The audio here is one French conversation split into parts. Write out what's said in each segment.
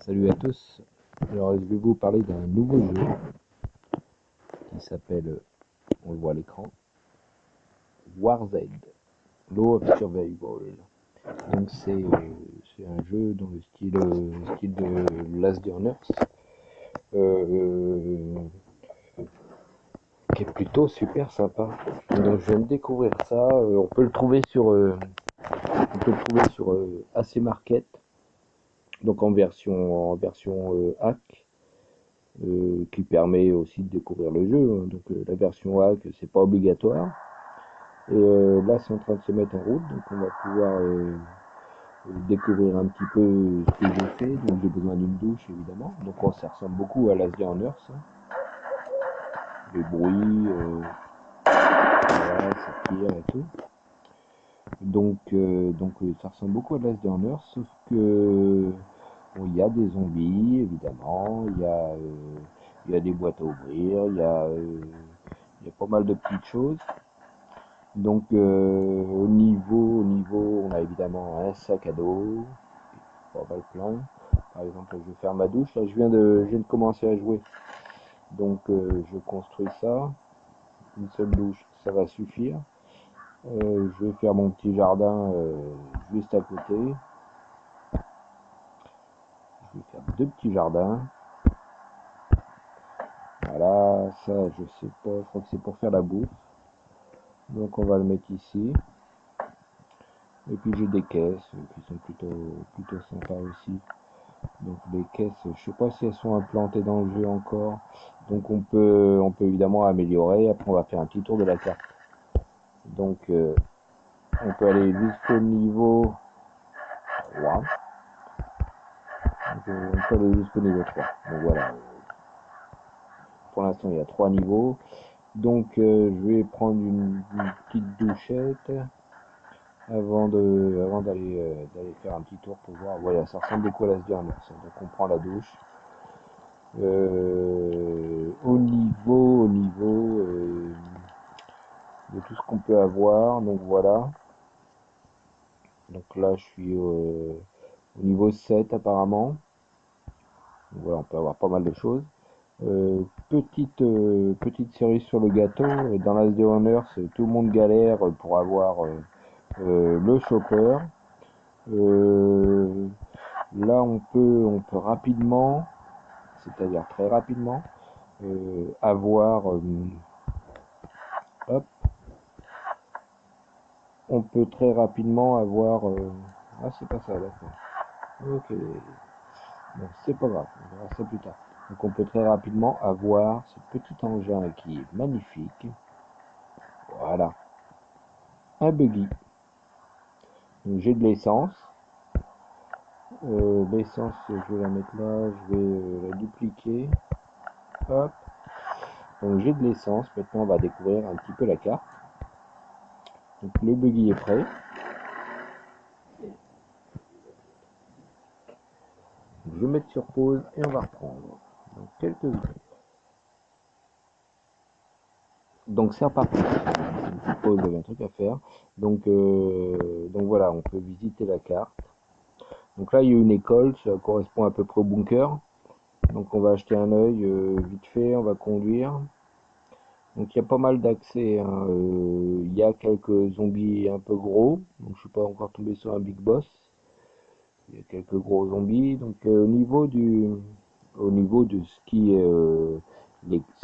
Salut à tous, alors je vais vous parler d'un nouveau jeu qui s'appelle, on le voit à l'écran, Warzed, Law of Survival. Donc c'est un jeu dans le style de Last Journers, euh, qui est plutôt super sympa. Donc je viens de découvrir ça, on peut le trouver sur, AC Market, donc en version hack. Qui permet aussi de découvrir le jeu. Donc la version hack, c'est pas obligatoire. Et là, c'est en train de se mettre en route, donc on va pouvoir découvrir un petit peu ce que j'ai fait. Donc j'ai besoin d'une douche, évidemment. Donc ça ressemble beaucoup à Last Journers, hein. Les bruits, voilà, ça tire et tout. Donc ça ressemble beaucoup à Last Journers, sauf que bon, il y a des zombies, évidemment. Il y a des boîtes à ouvrir, il y a pas mal de petites choses. Donc au niveau, on a évidemment un sac à dos, pas mal plein. Par exemple, je vais faire ma douche. Là, je viens de commencer à jouer. Donc je construis ça. Une seule douche, ça va suffire. Je vais faire mon petit jardin juste à côté. Je vais faire deux petits jardins. Voilà, ça, je sais pas, je crois que c'est pour faire la bouffe. Donc on va le mettre ici. Et puis j'ai des caisses qui sont plutôt sympas aussi. Donc les caisses, je sais pas si elles sont implantées dans le jeu encore. Donc on peut évidemment améliorer. Après on va faire un petit tour de la carte. Donc on peut aller jusqu'au niveau 3. Donc, on peut aller jusqu'au niveau 3. Donc voilà. Pour l'instant il y a 3 niveaux. Donc je vais prendre une petite douchette avant d'aller faire un petit tour pour voir. Voilà, ça ressemble beaucoup à la Sbirner. Donc on prend la douche. Au niveau de tout ce qu'on peut avoir. Donc voilà. Donc là, je suis au niveau 7 apparemment. Donc voilà, on peut avoir pas mal de choses. Petite cerise sur le gâteau. Dans Last Day on Earth, tout le monde galère pour avoir le chopper. Là, on peut rapidement, c'est-à-dire très rapidement, avoir hop, on peut très rapidement avoir ah, c'est pas ça, d'accord. Ok, bon, c'est pas grave, on verra ça plus tard. Donc on peut très rapidement avoir ce petit engin qui est magnifique. Voilà, un buggy. Donc j'ai de l'essence. L'essence, je vais la mettre là, je vais la dupliquer. Hop. Donc j'ai de l'essence. Maintenant on va découvrir un petit peu la carte. Donc le buggy est prêt. Je vais mettre sur pause et on va reprendre dans quelques secondes. Donc c'est reparti. C'est une petite pause, j'avais un truc à faire. Donc voilà, on peut visiter la carte. Donc là il y a une école, ça correspond à peu près au bunker. Donc on va acheter un œil vite fait, on va conduire. Donc il y a pas mal d'accès, hein. Il y a quelques zombies un peu gros. Donc je suis pas encore tombé sur un big boss. Il y a quelques gros zombies. Donc au niveau de ce qui est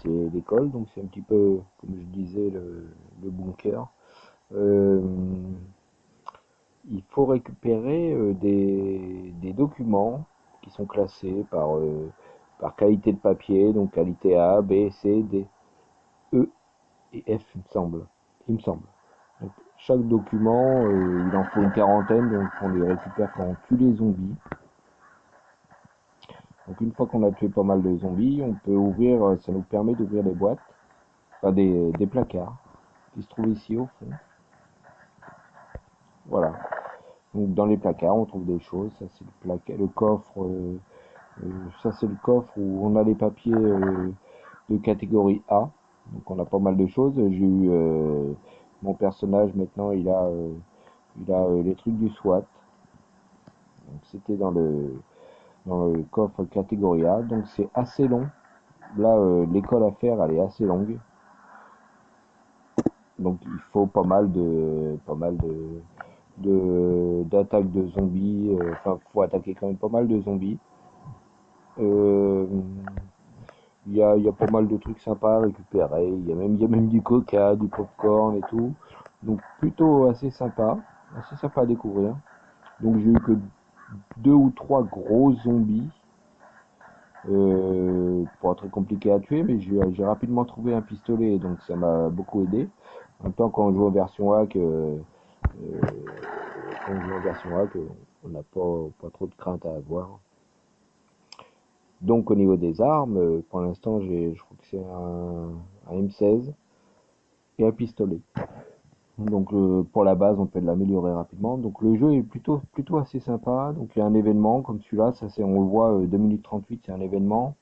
c'est l'école, donc c'est un petit peu comme je disais le bunker. Euh, il faut récupérer des documents qui sont classés par qualité de papier, donc qualité A, B, C, D, E et F, il me semble. Il me semble. Donc, chaque document, il en faut une quarantaine, donc on les récupère quand on tue les zombies. Donc une fois qu'on a tué pas mal de zombies, on peut ouvrir, ça nous permet d'ouvrir des boîtes, enfin des placards qui se trouvent ici au fond. Voilà. Donc dans les placards, on trouve des choses. Ça c'est le coffre. Ça c'est le coffre où on a les papiers de catégorie A. Donc on a pas mal de choses. J'ai eu mon personnage maintenant, il a les trucs du SWAT. Donc c'était dans le coffre catégorie A, donc c'est assez long. Là, l'école à faire, elle est assez longue, donc il faut d'attaques de zombies. Enfin, faut attaquer quand même pas mal de zombies. Euh, il y a pas mal de trucs sympas à récupérer. Il y a même du coca, du popcorn et tout. Donc plutôt assez sympa à découvrir. Donc j'ai eu que deux ou trois gros zombies. Pas très compliqué à tuer, mais j'ai rapidement trouvé un pistolet, donc ça m'a beaucoup aidé. En même temps, quand on joue en version hack, quand on joue en version hack, on n'a pas trop de crainte à avoir. Donc au niveau des armes, pour l'instant, je crois que c'est un M16 et un pistolet. Donc pour la base, on peut l'améliorer rapidement. Donc le jeu est plutôt assez sympa. Donc il y a un événement comme celui-là, ça c'est on le voit 2 minutes 38, c'est un événement.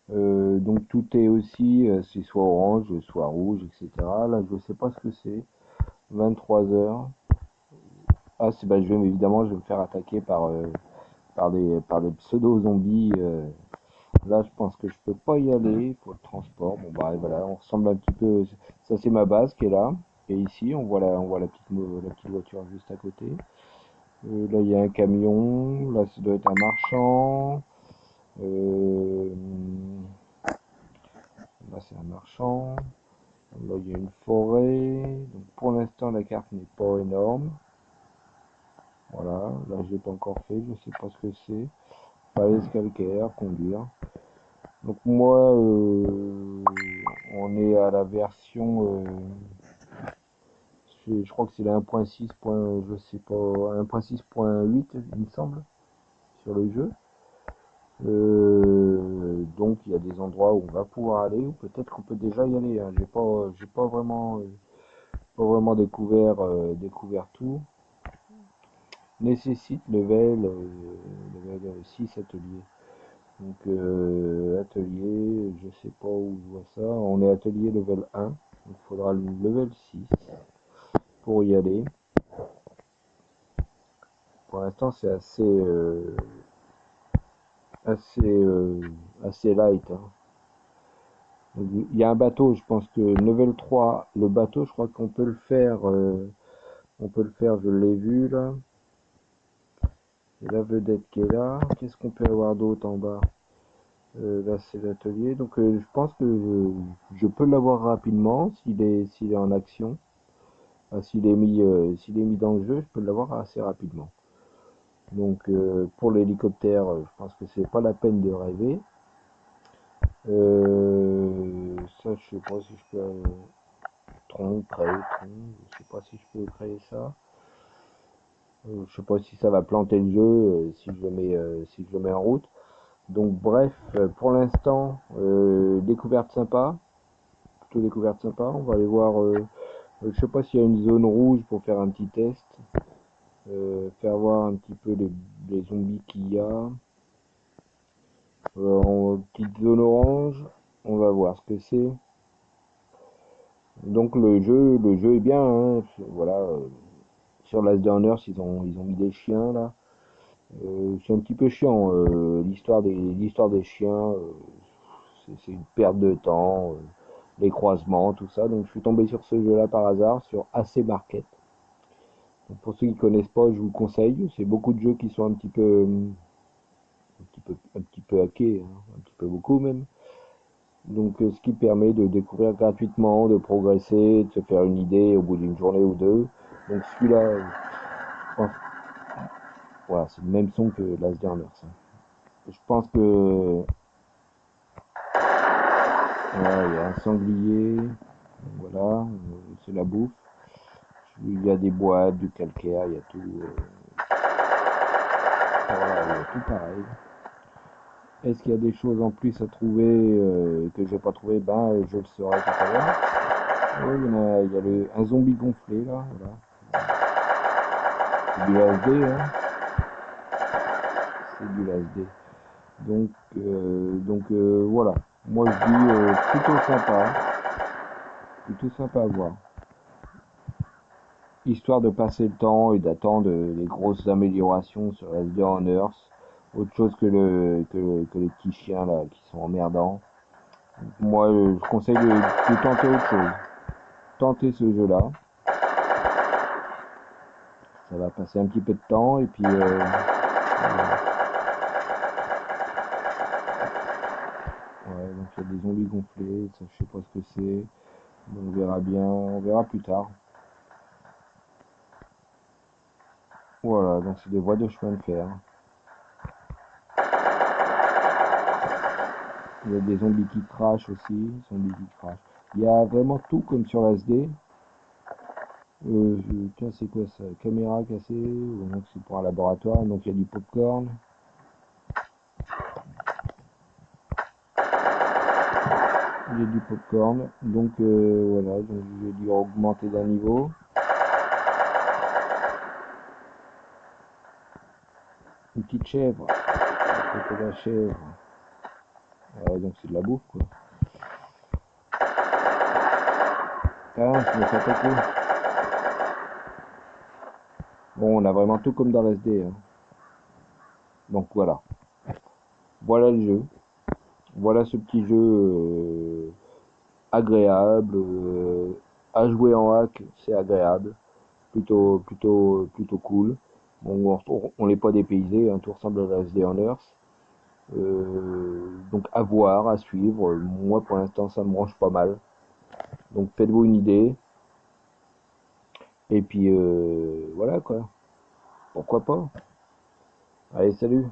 Donc tout est aussi, c'est soit orange, soit rouge, etc. Là, je sais pas ce que c'est. 23 heures. Ah, bah, évidemment, je vais me faire attaquer par des pseudo-zombies. Là, je pense que je peux pas y aller pour le transport. Bon, bah, voilà, on ressemble un petit peu. Ça, c'est ma base qui est là. Et ici, on voit la petite voiture juste à côté. Là, il y a un camion. Là, ça doit être un marchand. Euh, Là, c'est un marchand. Là, il y a une forêt. Donc, pour l'instant, la carte n'est pas énorme. Voilà. Là, je l'ai pas encore fait. Je sais pas ce que c'est. Falaise calcaire, conduire. Donc, moi, on est à la version. Je crois que c'est la 1.6. Je sais pas. 1.6.8, il me semble, sur le jeu. Donc, il y a des endroits où on va pouvoir aller, ou peut-être qu'on peut déjà y aller, hein. J'ai pas vraiment découvert tout. Nécessite level 6 atelier. Donc atelier, je sais pas où je vois ça. On est atelier level 1. Donc il faudra le level 6 pour y aller. Pour l'instant c'est assez, assez light, hein. Donc, il y a un bateau, je pense que level 3, le bateau, je crois qu'on peut le faire. On peut le faire, je l'ai vu là. Et la vedette qui est là. Qu'est-ce qu'on peut avoir d'autre en bas? Là, c'est l'atelier. Donc, je pense que je peux l'avoir rapidement s'il est en action. Enfin, s'il est mis dans le jeu, je peux l'avoir assez rapidement. Donc, pour l'hélicoptère, je pense que c'est pas la peine de rêver. Ça, je sais pas si je peux créer tronc. Je sais pas si je peux créer ça. Je sais pas si ça va planter le jeu si je le mets en route. Donc, bref, pour l'instant, découverte sympa. Plutôt découverte sympa. On va aller voir. Je sais pas s'il y a une zone rouge pour faire un petit test. Faire voir un petit peu les zombies qu'il y a. En petite zone orange. On va voir ce que c'est. Donc le jeu est bien, hein. Voilà. Sur Last Earners, ils ont mis des chiens là. C'est un petit peu chiant. L'histoire des chiens, c'est une perte de temps. Les croisements, tout ça. Donc je suis tombé sur ce jeu-là par hasard sur AC Market. Donc, pour ceux qui connaissent pas, je vous conseille. C'est beaucoup de jeux qui sont un petit peu hackés, hein, un petit peu beaucoup même. Donc ce qui permet de découvrir gratuitement, de progresser, de se faire une idée au bout d'une journée ou deux. Donc celui-là, je pense, voilà, c'est le même son que Last Earners, hein. Je pense que voilà, il y a un sanglier, voilà, c'est la bouffe. Il y a des boîtes, du calcaire, il y a tout, voilà, il y a tout pareil. Est-ce qu'il y a des choses en plus à trouver que j'ai pas trouvé? Ben, je le saurai tout à l'heure. Oui, il y a un zombie gonflé là, voilà. C'est du LSD, hein. C'est du LSD. Voilà. Moi je dis plutôt sympa à voir. Histoire de passer le temps et d'attendre les grosses améliorations sur SD Earth. autre chose que les petits chiens là qui sont emmerdants. Moi, je conseille de tenter autre chose. Tenter ce jeu-là. Ça va passer un petit peu de temps et puis ouais, donc il y a des zombies gonflés, ça je sais pas ce que c'est. On verra bien, on verra plus tard. Voilà, donc c'est des voies de chemin de fer. Il y a des zombies qui crachent aussi, zombies qui crachent. Il y a vraiment tout comme sur la SD. Tiens, c'est quoi ça? Caméra cassée, donc c'est pour un laboratoire, donc il y a du popcorn. Il y a du popcorn, donc voilà, donc je vais dû augmenter d'un niveau. Une petite chèvre, c'était la chèvre. Ouais, donc c'est de la bouffe quoi. Ah, je me fais attaquer. Bon, on a vraiment tout comme dans la SD, hein. Donc voilà, voilà le jeu. Voilà ce petit jeu agréable. À jouer en hack, c'est agréable. Plutôt cool. Bon, on n'est pas dépaysé, hein, tout ressemble à la SD en Earth. Donc à voir, à suivre. Moi pour l'instant ça me branche pas mal. Donc faites-vous une idée. Et puis voilà quoi. Pourquoi pas. Allez, salut.